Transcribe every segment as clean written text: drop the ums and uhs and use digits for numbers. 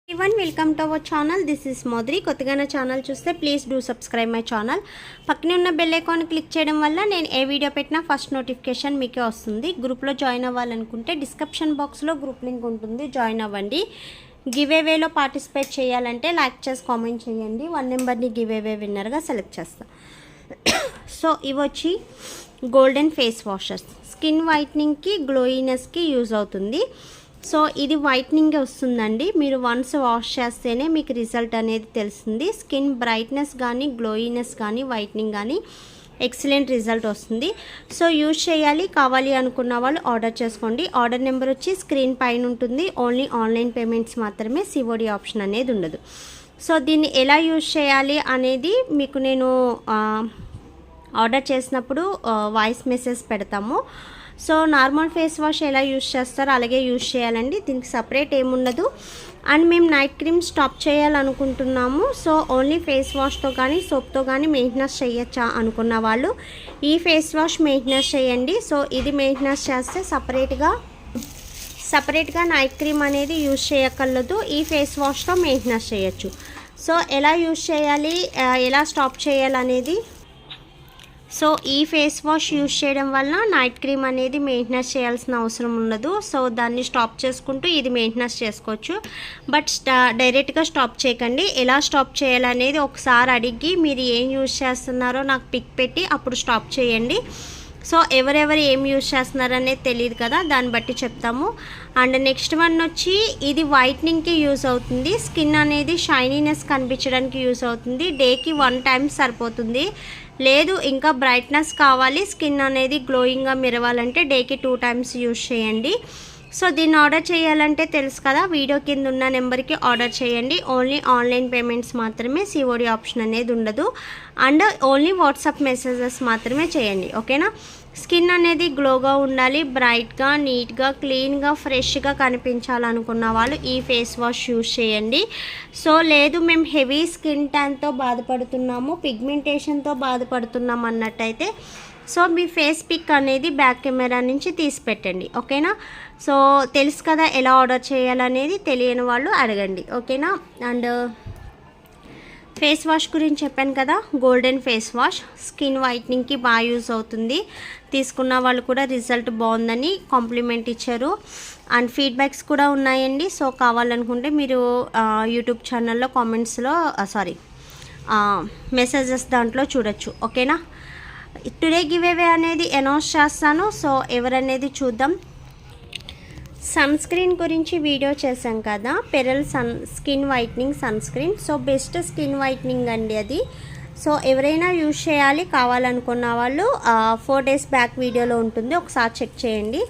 everyone, welcome to our channel. This is Modri. కొత్తగా నా channel చూస్తే please do subscribe my channel. పక్కనే ఉన్న బెల్ ఐకాన్ క్లిక్ చేయడం వల్ల నేను ఏ వీడియో పెట్టినా ఫస్ట్ నోటిఫికేషన్ మీకే వస్తుంది. గ్రూప్లో జాయిన్ అవ్వాలనుకుంటే డిస్క్రిప్షన్ బాక్స్లో గ్రూప్ లింక్ ఉంటుంది, జాయిన్ అవ్వండి. గివ్ అవేలో పార్టిసిపేట్ చేయాలంటే లైక్ చేసి కామెంట్ చేయండి. 1 నెంబర్ని గివ్ అవే విన్నర్గా సెలెక్ట్ చేస్తాను. సో ఇవి వచ్చి గోల్డెన్ ఫేస్ వాషెస్, స్కిన్ వైట్నింగ్కి గ్లోయినెస్కి యూజ్ అవుతుంది. సో ఇది వైట్నింగ్ వస్తుందండి. మీరు వన్స్ వాష్ చేస్తేనే మీకు రిజల్ట్ అనేది తెలుస్తుంది. స్కిన్ బ్రైట్నెస్ కానీ గ్లోయినెస్ కానీ వైట్నింగ్ కానీ ఎక్సలెంట్ రిజల్ట్ వస్తుంది. సో యూజ్ చేయాలి, కావాలి అనుకున్న వాళ్ళు ఆర్డర్ చేసుకోండి. ఆర్డర్ నెంబర్ వచ్చి స్క్రీన్ పైన ఉంటుంది. ఓన్లీ ఆన్లైన్ పేమెంట్స్ మాత్రమే, సిఓడి ఆప్షన్ అనేది ఉండదు. సో దీన్ని ఎలా యూజ్ చేయాలి అనేది మీకు నేను ఆర్డర్ చేసినప్పుడు వాయిస్ మెసేజ్ పెడతాము. సో నార్మల్ ఫేస్ వాష్ ఎలా యూజ్ చేస్తారో అలాగే యూజ్ చేయాలండి, దీనికి సపరేట్ ఏముండదు. అండ్ మేము నైట్ క్రీమ్ స్టాప్ చేయాలనుకుంటున్నాము. సో ఓన్లీ ఫేస్ వాష్తో కానీ సోప్తో కానీ మెయింటెనెన్స్ చేయొచ్చా అనుకున్న వాళ్ళు ఈ ఫేస్ వాష్ మెయింటెనెన్స్ చేయండి. సో ఇది మెయింటెనెన్స్ చేస్తే సపరేట్గా నైట్ క్రీమ్ అనేది యూజ్ చేయక్కర్లేదు, ఈ ఫేస్ వాష్తో మెయింటెనెన్స్ చేయొచ్చు. సో ఎలా యూజ్ చేయాలి, ఎలా స్టాప్ చేయాలనేది, సో ఈ ఫేస్ వాష్ యూజ్ చేయడం వల్ల నైట్ క్రీమ్ అనేది మెయింటెనెన్స్ చేయాల్సిన అవసరం ఉండదు. సో దాన్ని స్టాప్ చేసుకుంటూ ఇది మెయింటెనెన్స్ చేసుకోవచ్చు. బట్ డైరెక్ట్గా స్టాప్ చేయకండి. ఎలా స్టాప్ చేయాలనేది ఒకసారి అడిగి మీరు ఏం యూజ్ చేస్తున్నారో నాకు పిక్ పెట్టి అప్పుడు స్టాప్ చేయండి. సో ఎవరెవరు ఏం యూజ్ చేస్తున్నారు అనేది తెలియదు కదా, దాన్ని బట్టి చెప్తాము. అండ్ నెక్స్ట్ వన్ వచ్చి ఇది వైట్నింగ్కి యూజ్ అవుతుంది. స్కిన్ అనేది షైనీనెస్ కనిపించడానికి యూజ్ అవుతుంది. డేకి 1 టైం సరిపోతుంది. లేదు ఇంకా బ్రైట్నెస్ కావాలి, స్కిన్ అనేది గ్లోయింగ్గా మెరవాలంటే డేకి 2 టైమ్స్ యూజ్ చేయండి. సో దీన్ని ఆర్డర్ చేయాలంటే తెలుసు కదా, వీడియో కింద ఉన్న నెంబర్కి ఆర్డర్ చేయండి. ఓన్లీ ఆన్లైన్ పేమెంట్స్ మాత్రమే, సిఓడి ఆప్షన్ అనేది ఉండదు. అండ్ ఓన్లీ వాట్సాప్ మెసేజెస్ మాత్రమే చేయండి, ఓకేనా. స్కిన్ అనేది గ్లోగా ఉండాలి, బ్రైట్గా, నీట్గా, క్లీన్గా, ఫ్రెష్గా కనిపించాలనుకున్న వాళ్ళు ఈ ఫేస్ వాష్ యూజ్ చేయండి. సో లేదు మేము హెవీ స్కిన్ ట్యాన్తో బాధపడుతున్నాము, పిగ్మెంటేషన్తో బాధపడుతున్నాం అన్నట్టయితే సో మీ ఫేస్ పిక్ అనేది బ్యాక్ కెమెరా నుంచి తీసి పెట్టండి, ఓకేనా. సో తెలుసు కదా ఎలా ఆర్డర్ చేయాలనేది, తెలియని వాళ్ళు అడగండి, ఓకేనా. అండ్ ఫేస్ వాష్ గురించి చెప్పాను కదా, గోల్డెన్ ఫేస్ వాష్ స్కిన్ వైట్నింగ్కి బాగా యూజ్ అవుతుంది. తీసుకున్న వాళ్ళు కూడా రిజల్ట్ బాగుందని కాంప్లిమెంట్ ఇచ్చారు. అండ్ ఫీడ్బ్యాక్స్ కూడా ఉన్నాయండి. సో కావాలనుకుంటే మీరు యూట్యూబ్ ఛానల్లో కామెంట్స్లో మెసేజెస్ దాంట్లో చూడొచ్చు, ఓకేనా. టుడే గివ్ అవే అనేది అనౌన్స్ చేస్తాను. సో ఎవరనేది చూద్దాం. సన్ స్క్రీన్ గురించి వీడియో చేశాం కదా, pearl skin whitening sunscreen. So best skin whitening అండి అది. సో ఎవరైనా యూజ్ చేయాలి కావాలనుకున్న వాళ్ళు 4 డేస్ బ్యాక్ వీడియోలో ఉంటుంది, ఒకసారి చెక్ చేయండి.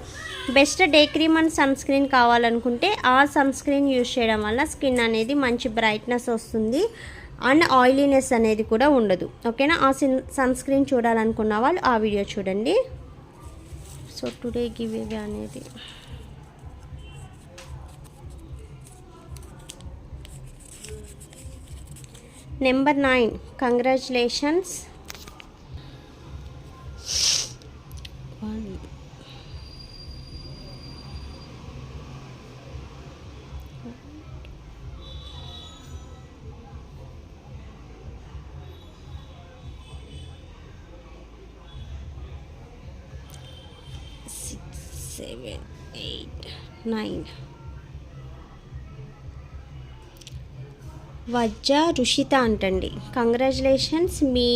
Best day cream and sunscreen కావాలనుకుంటే ఆ సన్ స్క్రీన్ యూజ్ చేయడం వల్ల స్కిన్ అనేది మంచి బ్రైట్నెస్ వస్తుంది అండ్ ఆయిలీనెస్ అనేది కూడా ఉండదు, ఓకేనా. ఆ సన్ స్క్రీన్ చూడాలనుకున్న వాళ్ళు ఆ వీడియో చూడండి. సో టుడే గివ్ అవే అనేది నెంబర్ 9. కంగ్రాచులేషన్స్. 1 6 7 8 9 వజ్జా రుషిత అంటండి. కంగ్రాచులేషన్స్, మీ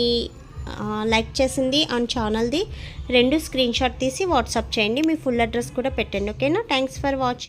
లైక్ చేసింది ఆన్ ఛానల్ది 2 స్క్రీన్ షాట్ తీసి వాట్సాప్ చేయండి. మీ ఫుల్ అడ్రస్ కూడా పెట్టండి, ఓకేనా. Thanks for watching.